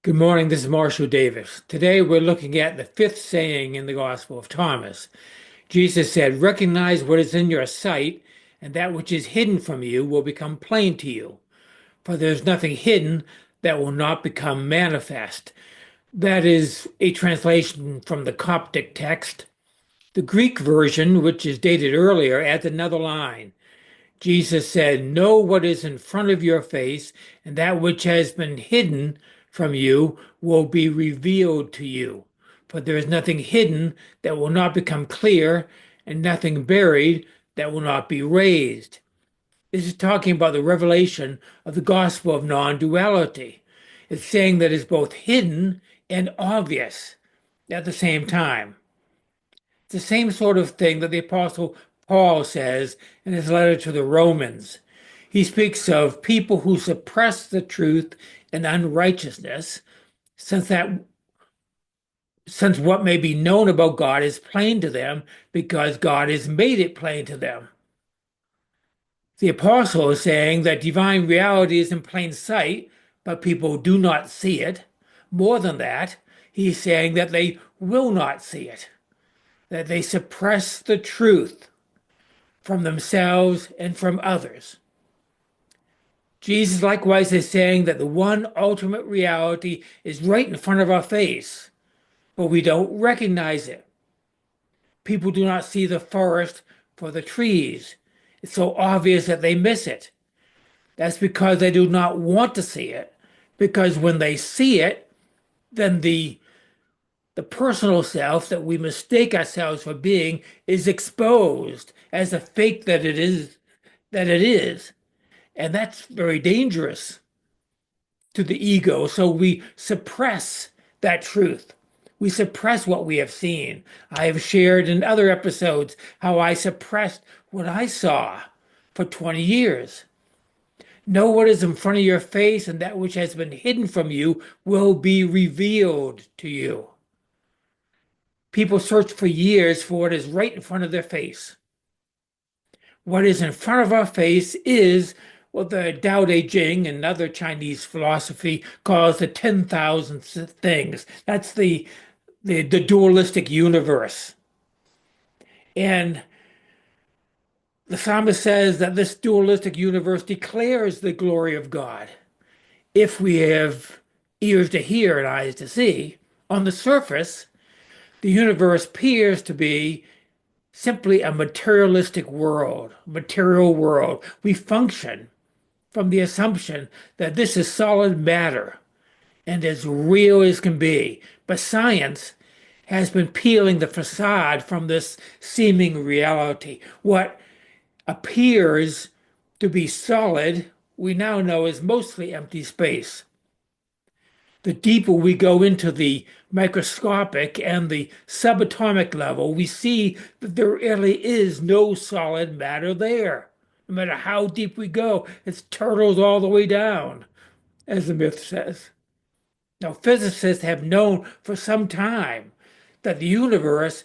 Good morning, this is Marshall Davis. Today we're looking at the fifth saying in the Gospel of Thomas. Jesus said, "Recognize what is in your sight, and that which is hidden from you will become plain to you. For there is nothing hidden that will not become manifest." That is a translation from the Coptic text. The Greek version, which is dated earlier, adds another line. Jesus said, "Know what is in front of your face, and that which has been hidden from you will be revealed to you. For there is nothing hidden that will not become clear, and nothing buried that will not be raised." This is talking about the revelation of the gospel of non-duality. It's saying that it's both hidden and obvious at the same time. It's the same sort of thing that the Apostle Paul says in his letter to the Romans. He speaks of people who suppress the truth in unrighteousness, since what may be known about God is plain to them because God has made it plain to them. The apostle is saying that divine reality is in plain sight, but people do not see it. More than that, he's saying that they will not see it, that they suppress the truth from themselves and from others. Jesus likewise is saying that the one ultimate reality is right in front of our face, but we don't recognize it. People do not see the forest for the trees. It's so obvious that they miss it. That's because they do not want to see it, because when they see it, then the personal self that we mistake ourselves for being is exposed as a fake that it is. And that's very dangerous to the ego. So we suppress that truth. We suppress what we have seen. I have shared in other episodes how I suppressed what I saw for 20 years. Know what is in front of your face, and that which has been hidden from you will be revealed to you. People search for years for what is right in front of their face. What is in front of our face is what the Tao Te Ching and other Chinese philosophy calls the 10,000 things. That's the dualistic universe. And the psalmist says that this dualistic universe declares the glory of God. If we have ears to hear and eyes to see, on the surface, the universe appears to be simply a materialistic world, material world. We function from the assumption that this is solid matter and as real as can be. But science has been peeling the facade from this seeming reality. What appears to be solid, we now know is mostly empty space. The deeper we go into the microscopic and the subatomic level, we see that there really is no solid matter there. No matter how deep we go, it's turtles all the way down, as the myth says. Now, physicists have known for some time that the universe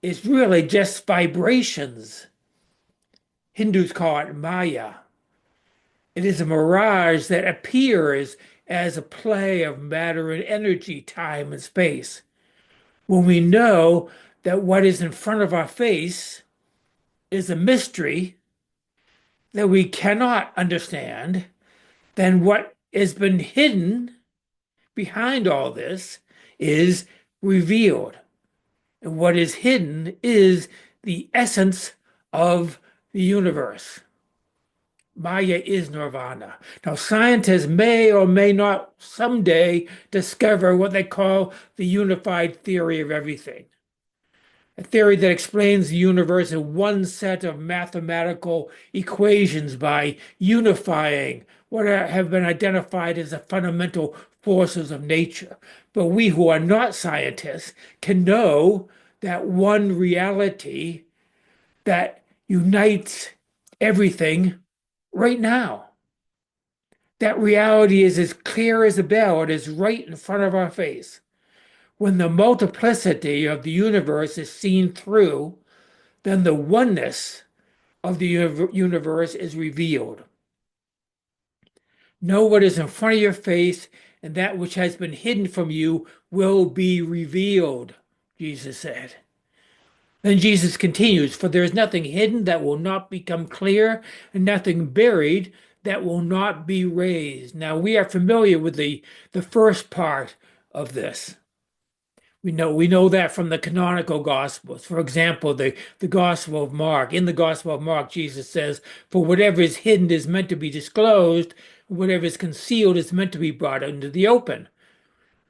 is really just vibrations. Hindus call it Maya. It is a mirage that appears as a play of matter and energy, time and space. When we know that what is in front of our face is a mystery that we cannot understand, then what has been hidden behind all this is revealed. And what is hidden is the essence of the universe. Maya is nirvana. Now, scientists may or may not someday discover what they call the unified theory of everything, a theory that explains the universe in one set of mathematical equations by unifying what have been identified as the fundamental forces of nature. But we who are not scientists can know that one reality that unites everything right now. That reality is as clear as a bell. It is right in front of our face. When the multiplicity of the universe is seen through, then the oneness of the universe is revealed. Know what is in front of your face, and that which has been hidden from you will be revealed, Jesus said. Then Jesus continues, for there is nothing hidden that will not become clear, and nothing buried that will not be raised. Now we are familiar with the first part of this. We know that from the canonical gospels. For example, the Gospel of Mark. In the Gospel of Mark, Jesus says, for whatever is hidden is meant to be disclosed, and whatever is concealed is meant to be brought into the open.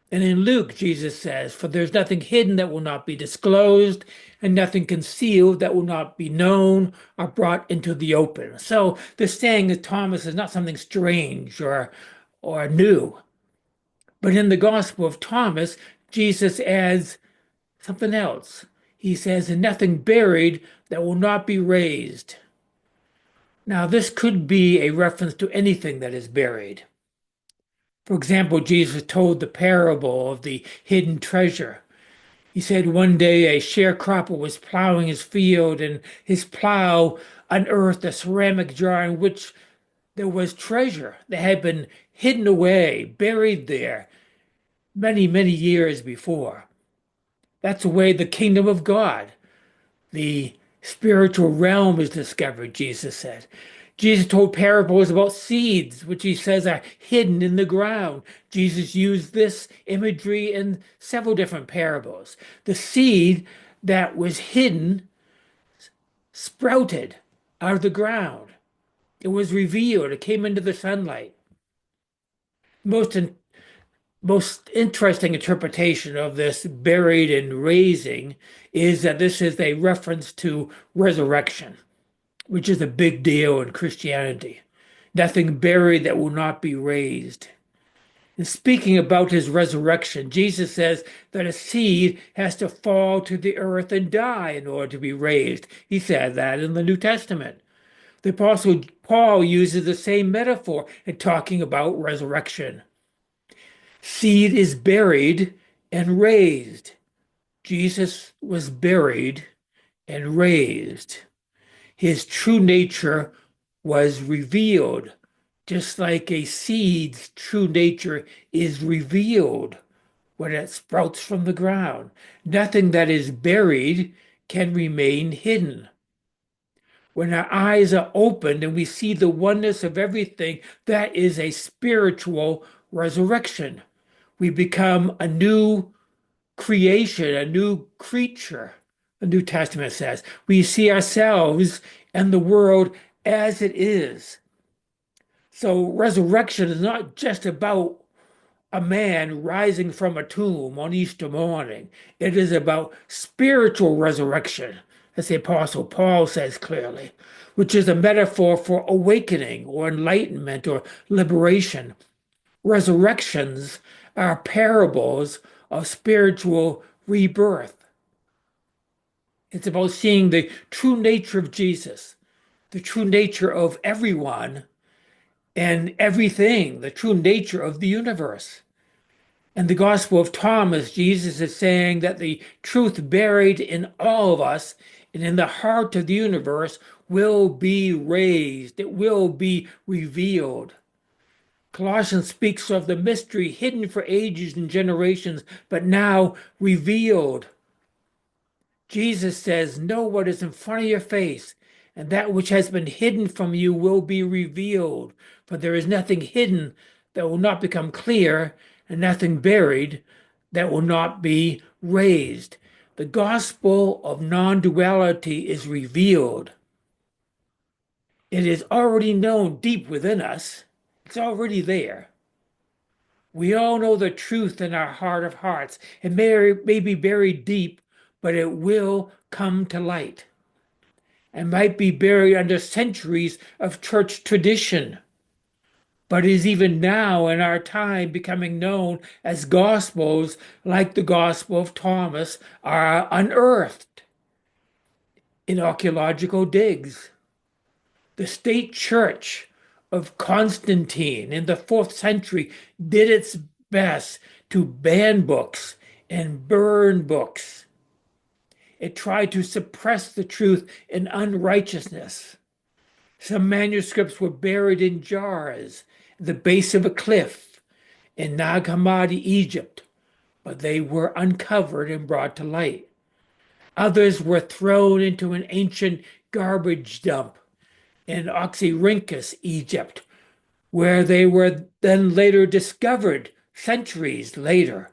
And in Luke, Jesus says, for there's nothing hidden that will not be disclosed, and nothing concealed that will not be known or brought into the open. So the saying of Thomas is not something strange or new. But in the Gospel of Thomas, Jesus adds something else. He says, and nothing buried that will not be raised. Now, this could be a reference to anything that is buried. For example, Jesus told the parable of the hidden treasure. He said one day a sharecropper was plowing his field, and his plow unearthed a ceramic jar in which there was treasure that had been hidden away, buried there many, many years before. That's the way the kingdom of God, the spiritual realm, is discovered, Jesus said. Jesus told parables about seeds, which he says are hidden in the ground. Jesus used this imagery in several different parables. The seed that was hidden sprouted out of the ground. It was revealed. It came into the sunlight. Most most interesting interpretation of this buried and raising is that this is a reference to resurrection, which is a big deal in Christianity. Nothing buried that will not be raised. And speaking about his resurrection, Jesus says that a seed has to fall to the earth and die in order to be raised. He said that in the New Testament. The Apostle Paul uses the same metaphor in talking about resurrection. Seed is buried and raised. Jesus was buried and raised. His true nature was revealed, just like a seed's true nature is revealed when it sprouts from the ground. Nothing that is buried can remain hidden. When our eyes are opened and we see the oneness of everything, that is a spiritual resurrection. We become a new creation, a new creature, the New Testament says. We see ourselves and the world as it is. So resurrection is not just about a man rising from a tomb on Easter morning. It is about spiritual resurrection, as the Apostle Paul says clearly, which is a metaphor for awakening or enlightenment or liberation. Resurrections are parables of spiritual rebirth. It's about seeing the true nature of Jesus, the true nature of everyone and everything, the true nature of the universe. In the Gospel of Thomas, Jesus is saying that the truth buried in all of us and in the heart of the universe will be raised. It will be revealed. Colossians speaks of the mystery hidden for ages and generations, but now revealed. Jesus says, know what is in front of your face, and that which has been hidden from you will be revealed. For there is nothing hidden that will not become clear, and nothing buried that will not be raised. The gospel of non-duality is revealed. It is already known deep within us. It's already there. We all know the truth in our heart of hearts. It may be buried deep, but it will come to light. It might be buried under centuries of church tradition, but is even now in our time becoming known as gospels like the Gospel of Thomas are unearthed in archaeological digs. The state church of Constantine in the 4th century did its best to ban books and burn books. It tried to suppress the truth in unrighteousness. Some manuscripts were buried in jars at the base of a cliff, in Nag Hammadi, Egypt, but they were uncovered and brought to light. Others were thrown into an ancient garbage dump in Oxyrhynchus, Egypt, where they were then later discovered centuries later.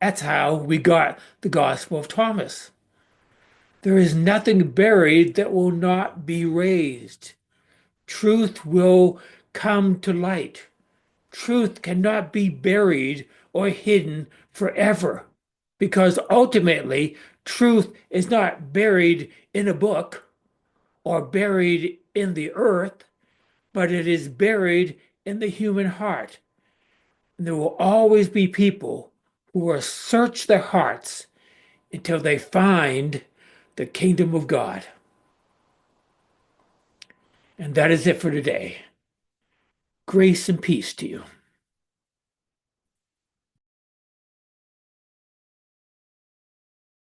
That's how we got the Gospel of Thomas. There is nothing buried that will not be raised. Truth will come to light. Truth cannot be buried or hidden forever because ultimately truth is not buried in a book or buried in the earth, but it is buried in the human heart. And there will always be people who will search their hearts until they find the kingdom of God. And that is it for today. Grace and peace to you.